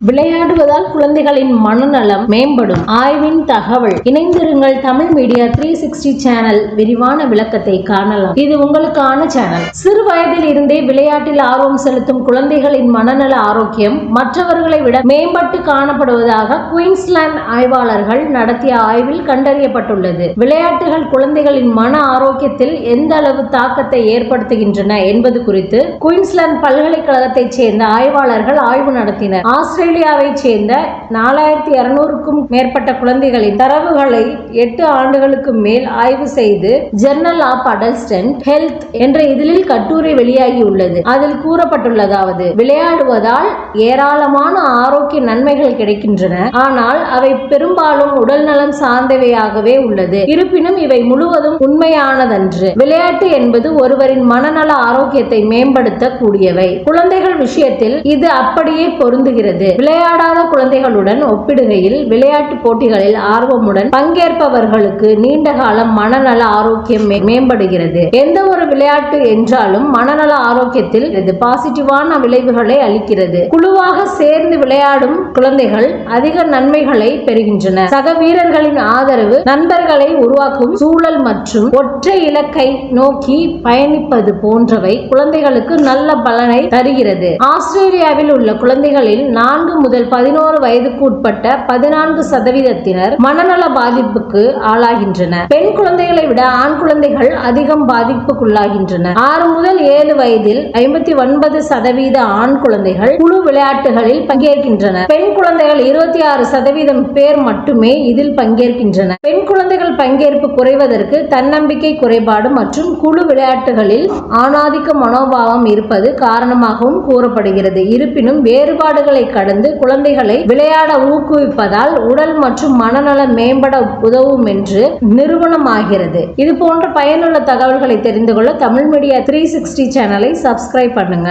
விளையாடுவதால் குழந்தைகளின் மனநலம் மேம்படும். ஆய்வின் தகவல். இணைந்திருங்கள் தமிழ் மீடியா 360 சேனல். விரிவான விளக்கத்தை காணலாம். இது உங்களுக்கான சேனல். சிறு வயதில் இருந்தே விளையாட்டில் ஆர்வம் செலுத்தும் குழந்தைகளின் மனநல ஆரோக்கியம் மற்றவர்களை விட மேம்பட்டு காணப்படுவதாக குயின்ஸ்லாந்து ஆய்வாளர்கள் நடத்திய ஆய்வில் கண்டறியப்பட்டுள்ளது. விளையாட்டுகள் குழந்தைகளின் மன ஆரோக்கியத்தில் எந்த அளவு தாக்கத்தை ஏற்படுத்துகின்றன என்பது குறித்து குயின்ஸ்லாந்து பல்கலைக்கழகத்தைச் சேர்ந்த ஆய்வாளர்கள் ஆய்வு நடத்தினர். ஆஸ்திரேலியாவை சேர்ந்த 4200க்கும் மேற்பட்ட குழந்தைகளின் தரவுகளை 8 ஆண்டுகளுக்கு மேல் ஆய்வு செய்து ஜர்னல் ஆஃப் அடல்ட் ஹெல்த் என்ற இதழில் கட்டுரை வெளியாகியுள்ளது. அதில் கூறப்பட்டுள்ளதாவது: விளையாடுவதால் ஏராளமான ஆரோக்கிய நன்மைகள் கிடைக்கின்றன. ஆனால் அவை பெரும்பாலும் உடல் நலம் சார்ந்தவையாகவே உள்ளது. இருப்பினும் இவை முழுவதும் உண்மையானதன்று. விளையாட்டு என்பது ஒருவரின் மனநல ஆரோக்கியத்தை மேம்படுத்த கூடியவை. குழந்தைகள் விஷயத்தில் இது அப்படியே பொருந்துகிறது. விளையாடாத குழந்தைகளுடன் ஒப்பிடுகையில் விளையாட்டு போட்டிகளில் ஆர்வமுடன் பங்கேற்பவர்களுக்கு நீண்டகால மனநல ஆரோக்கியம் மேம்படுகிறது. எந்த ஒரு விளையாட்டு என்றாலும் மனநல ஆரோக்கியத்தில் இது பாசிட்டிவான விளைவுகளை அளிக்கிறது. குழுவாக சேர்ந்து விளையாடும் குழந்தைகள் அதிக நன்மைகளை பெறுகின்றன. சக வீரர்களின் ஆதரவு, நண்பர்களை உருவாக்கும் சூழல் மற்றும் ஒற்றை இலக்கை நோக்கி பயணிப்பது போன்றவை குழந்தைகளுக்கு நல்ல பலனை தருகிறது. ஆஸ்திரேலியாவில் உள்ள குழந்தைகளில் 4 முதல் 11 வயதுக்கு உட்பட்ட 14% மனநல பாதிப்புக்கு ஆளாகின்றனர். பெண் குழந்தைகளை விட ஆண் குழந்தைகள் அதிகம் பாதிப்புக்குள்ளாகின்றனர். 6 முதல் 7 வயதில் 59% ஆண் குழந்தைகள் குழு விளையாட்டுகளில் பங்கேற்கின்றனர். பெண் குழந்தைகள் 26% பேர் மட்டுமே இதில் பங்கேற்கின்றனர். பெண் குழந்தைகள் பங்கேற்பு குறைவதற்கு தன்னம்பிக்கை குறைபாடு மற்றும் குழு விளையாட்டுகளில் ஆணாதிக்க மனோபாவம் இருப்பது காரணமாகவும் கூறப்படுகிறது. இருப்பினும் வேறுபாடுகளை கடந்து குழந்தைகளை விளையாட ஊக்குவிப்பதால் உடல் மற்றும் மனநலம் மேம்பட உதவும் என்று நிரூபணமாகிறது. இது போன்ற பயனுள்ள தகவல்களை தெரிந்து கொள்ள தமிழ் மீடியா 360 சேனலை சப்ஸ்கிரைப் பண்ணுங்க.